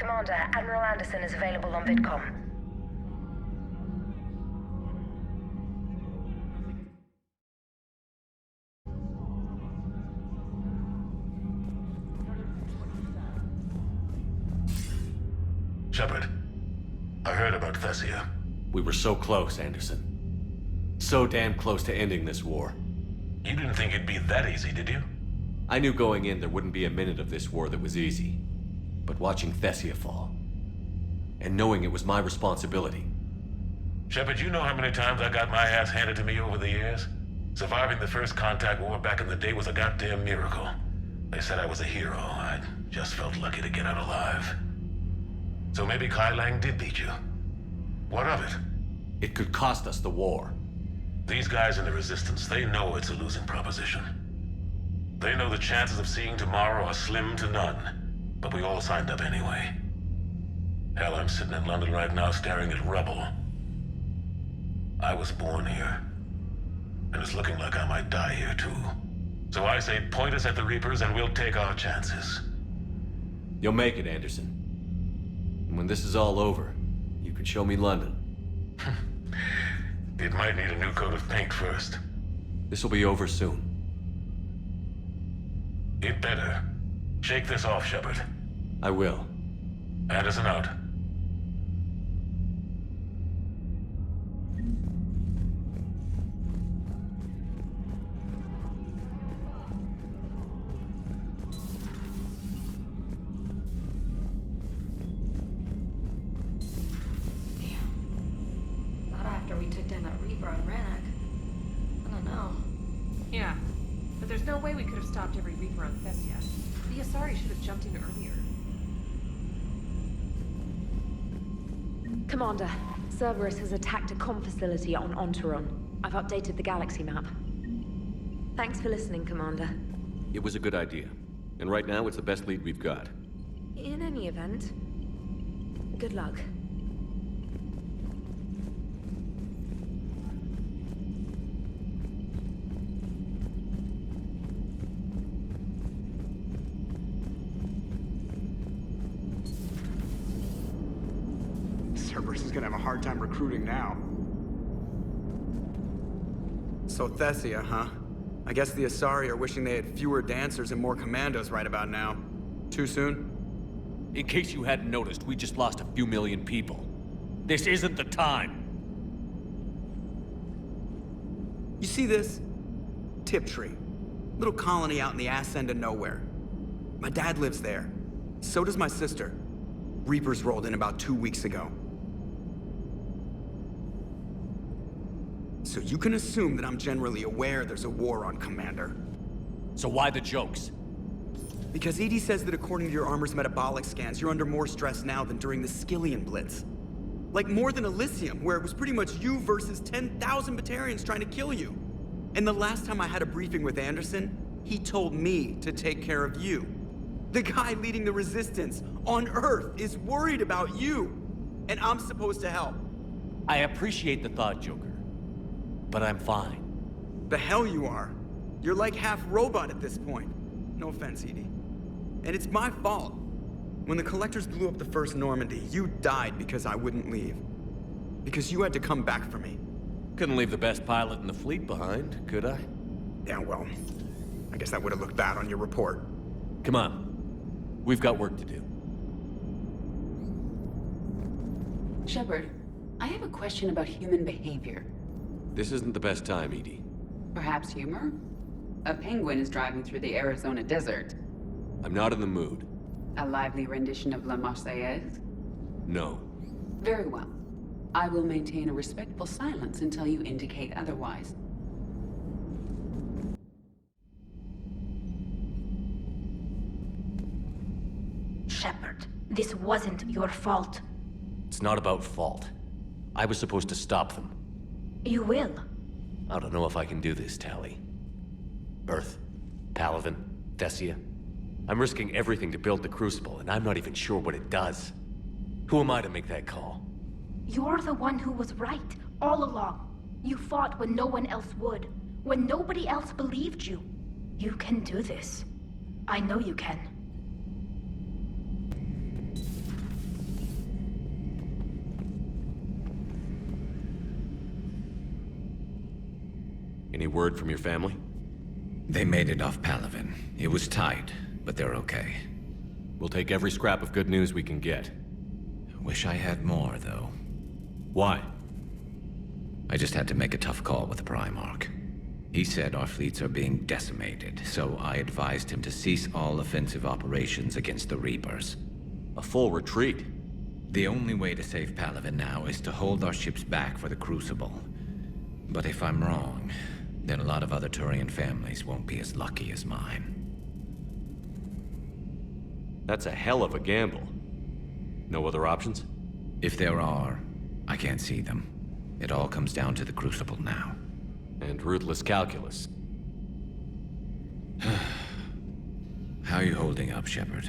Commander, Admiral Anderson is available on VidCom. Shepard, I heard about Thessia. We were so close, Anderson. So damn close to ending this war. You didn't think it'd be that easy, did you? I knew going in there wouldn't be a minute of this war that was easy. But watching Thessia fall, and knowing it was my responsibility. Shepard, you know how many times I got my ass handed to me over the years? Surviving the first contact war back in the day was a goddamn miracle. They said I was a hero. I just felt lucky to get out alive. So maybe Kai Lang did beat you. What of it? It could cost us the war. These guys in the Resistance, they know it's a losing proposition. They know the chances of seeing tomorrow are slim to none. But we all signed up anyway. Hell, I'm sitting in London right now staring at rubble. I was born here. And it's looking like I might die here too. So I say point us at the Reapers and we'll take our chances. You'll make it, Anderson. And when this is all over, you can show me London. It might need a new coat of paint first. This will be over soon. It better. Shake this off, Shepard. I will. Anderson out. Not after we took down that Reaper on Rannoch. I don't know. Yeah, but there's no way we could have stopped every Reaper on Thessia. The Asari should have jumped in earlier. Commander, Cerberus has attacked a comm facility on Ontaron. I've updated the galaxy map. Thanks for listening, Commander. It was a good idea. And right now, it's the best lead we've got. In any event, good luck. Cerberus is gonna have a hard time recruiting now. So Thessia, huh? I guess the Asari are wishing they had fewer dancers and more commandos right about now. Too soon? In case you hadn't noticed, we just lost a few million people. This isn't the time. You see this? Tiptree. Little colony out in the ass end of nowhere. My dad lives there. So does my sister. Reapers rolled in about 2 weeks ago. So you can assume that I'm generally aware there's a war on, Commander. So why the jokes? Because EDI says that according to your armor's metabolic scans, you're under more stress now than during the Skillian Blitz. Like more than Elysium, where it was pretty much you versus 10,000 Batarians trying to kill you. And the last time I had a briefing with Anderson, he told me to take care of you. The guy leading the Resistance on Earth is worried about you, and I'm supposed to help. I appreciate the thought, Joker. But I'm fine. The hell you are. You're like half robot at this point. No offense, EDI. And it's my fault. When the Collectors blew up the first Normandy, you died because I wouldn't leave. Because you had to come back for me. Couldn't leave the best pilot in the fleet behind, could I? Yeah, well, I guess that would have looked bad on your report. Come on. We've got work to do. Shepard, I have a question about human behavior. This isn't the best time, EDI. Perhaps humor? A penguin is driving through the Arizona desert. I'm not in the mood. A lively rendition of La Marseillaise? No. Very well. I will maintain a respectful silence until you indicate otherwise. Shepard, this wasn't your fault. It's not about fault. I was supposed to stop them. You will. I don't know if I can do this, Tali. Earth, Palaven, Thessia. I'm risking everything to build the Crucible, and I'm not even sure what it does. Who am I to make that call? You're the one who was right, all along. You fought when no one else would, when nobody else believed you. You can do this. I know you can. Any word from your family? They made it off Palaven. It was tight, but they're okay. We'll take every scrap of good news we can get. Wish I had more, though. Why? I just had to make a tough call with the Primarch. He said our fleets are being decimated, so I advised him to cease all offensive operations against the Reapers. A full retreat? The only way to save Palaven now is to hold our ships back for the Crucible. But if I'm wrong, then a lot of other Turian families won't be as lucky as mine. That's a hell of a gamble. No other options? If there are, I can't see them. It all comes down to the Crucible now. And ruthless calculus. How are you holding up, Shepard?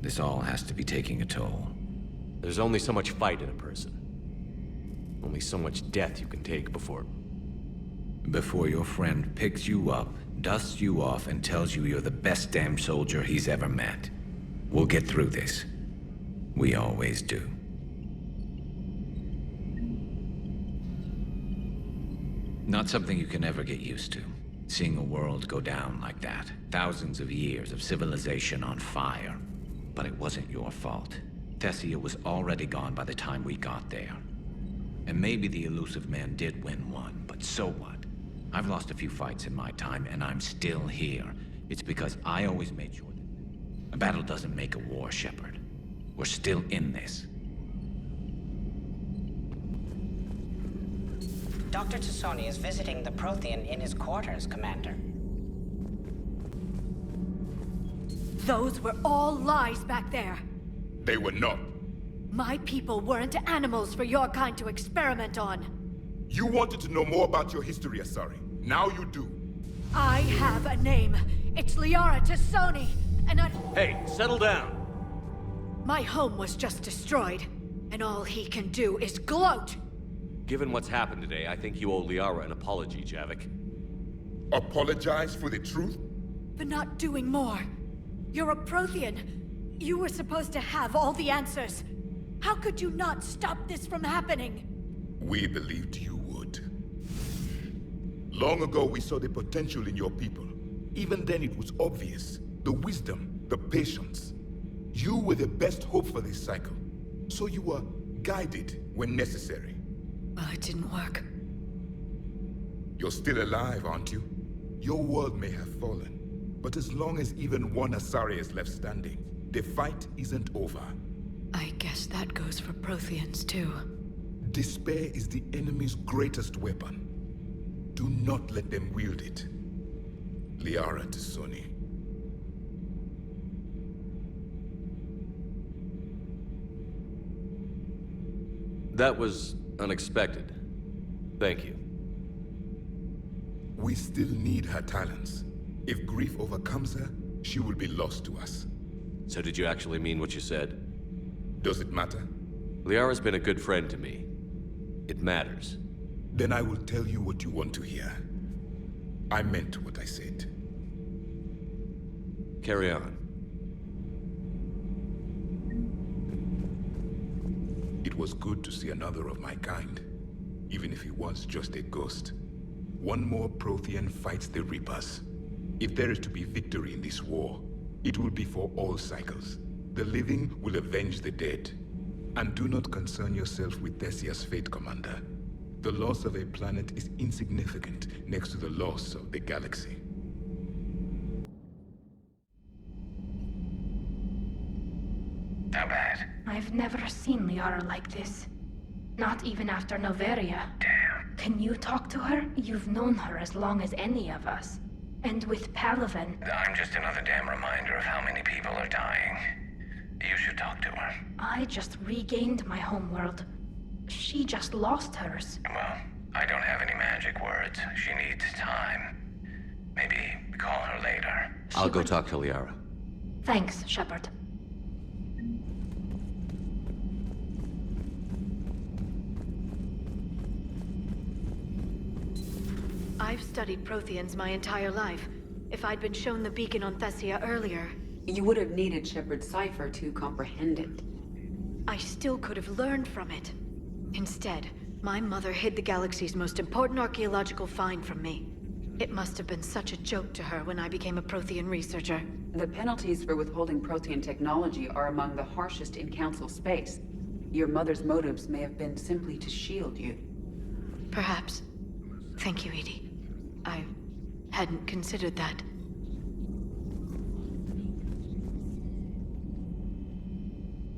This all has to be taking a toll. There's only so much fight in a person. Only so much death you can take before... Before your friend picks you up, dusts you off, and tells you you're the best damn soldier he's ever met. We'll get through this. We always do. Not something you can ever get used to. Seeing a world go down like that. Thousands of years of civilization on fire. But it wasn't your fault. Thessia was already gone by the time we got there. And maybe the elusive man did win one, but so what? I've lost a few fights in my time, and I'm still here. It's because I always made sure that... A battle doesn't make a war, Shepard. We're still in this. Dr. Tassoni is visiting the Prothean in his quarters, Commander. Those were all lies back there. They were not. My people weren't animals for your kind to experiment on. You wanted to know more about your history, Asari. Now you do. I have a name. It's Liara Tassoni, and I... Hey, settle down! My home was just destroyed, and all he can do is gloat! Given what's happened today, I think you owe Liara an apology, Javik. Apologize for the truth? For not doing more. You're a Prothean. You were supposed to have all the answers. How could you not stop this from happening? We believed you would. Long ago, we saw the potential in your people. Even then, it was obvious. The wisdom, the patience. You were the best hope for this cycle. So you were guided when necessary. Well, it didn't work. You're still alive, aren't you? Your world may have fallen. But as long as even one Asari is left standing, the fight isn't over. I guess that goes for Protheans, too. Despair is the enemy's greatest weapon. Do not let them wield it. Liara Tassoni. That was unexpected. Thank you. We still need her talents. If grief overcomes her, she will be lost to us. So did you actually mean what you said? Does it matter? Liara's been a good friend to me. It matters. Then I will tell you what you want to hear. I meant what I said. Carry on. It was good to see another of my kind, even if he was just a ghost. One more Prothean fights the Reapers. If there is to be victory in this war, it will be for all cycles. The living will avenge the dead. And do not concern yourself with Thessia's fate, Commander. The loss of a planet is insignificant next to the loss of the galaxy. How bad? I've never seen Liara like this. Not even after Noveria. Damn. Can you talk to her? You've known her as long as any of us. And with Palaven... I'm just another damn reminder of how many people are dying. You should talk to her. I just regained my homeworld. She just lost hers. Well, I don't have any magic words. She needs time. Maybe call her later. I'll go talk to Liara. Thanks, Shepard. I've studied Protheans my entire life. If I'd been shown the beacon on Thessia earlier... You would have needed Shepard's cipher to comprehend it. I still could have learned from it. Instead, my mother hid the galaxy's most important archaeological find from me. It must have been such a joke to her when I became a Prothean researcher. The penalties for withholding Prothean technology are among the harshest in Council space. Your mother's motives may have been simply to shield you. Perhaps. Thank you, Edie. I hadn't considered that.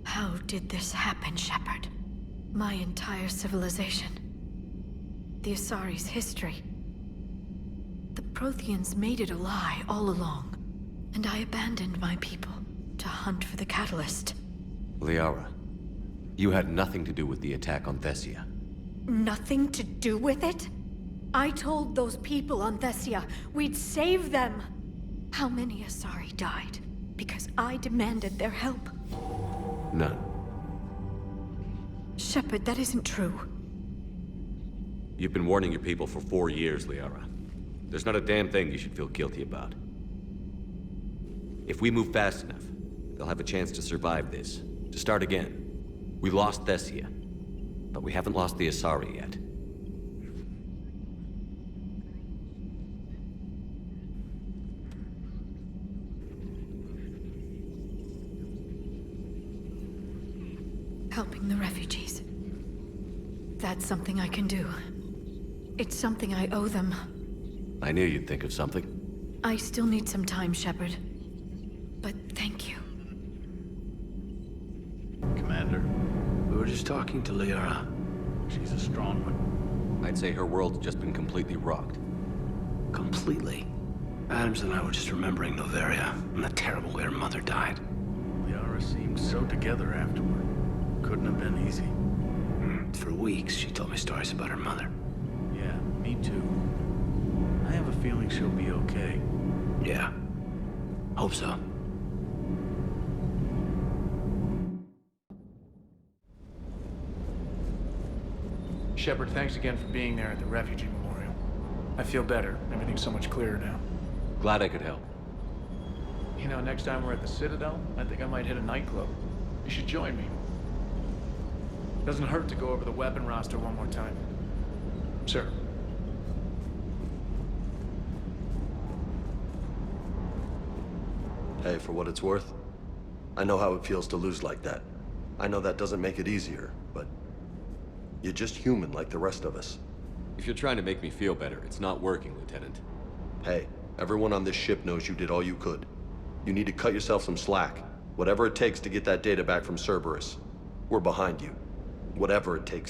How did this happen, Shepard? My entire civilization. The Asari's history. The Protheans made it a lie all along, and I abandoned my people to hunt for the catalyst. Liara, you had nothing to do with the attack on Thessia. Nothing to do with it? I told those people on Thessia we'd save them. How many Asari died because I demanded their help? None. Shepard, that isn't true. You've been warning your people for 4 years, Liara. There's not a damn thing you should feel guilty about. If we move fast enough, they'll have a chance to survive this, to start again. We lost Thessia, but we haven't lost the Asari yet. Helping the refugees. That's something I can do. It's something I owe them. I knew you'd think of something. I still need some time, Shepard. But thank you. Commander, we were just talking to Liara. She's a strong one. I'd say her world's just been completely rocked. Completely. Adams and I were just remembering Noveria and the terrible way her mother died. Liara seemed so together afterward. Couldn't have been easy. For weeks, she told me stories about her mother. Yeah, me too. I have a feeling she'll be okay. Yeah. Hope so. Shepard, thanks again for being there at the refugee memorial. I feel better. Everything's so much clearer now. Glad I could help. You know, next time we're at the Citadel, I think I might hit a nightclub. You should join me. Doesn't hurt to go over the weapon roster one more time. Sir. Hey, for what it's worth, I know how it feels to lose like that. I know that doesn't make it easier, but you're just human like the rest of us. If you're trying to make me feel better, it's not working, Lieutenant. Hey, everyone on this ship knows you did all you could. You need to cut yourself some slack. Whatever it takes to get that data back from Cerberus. We're behind you. Whatever it takes to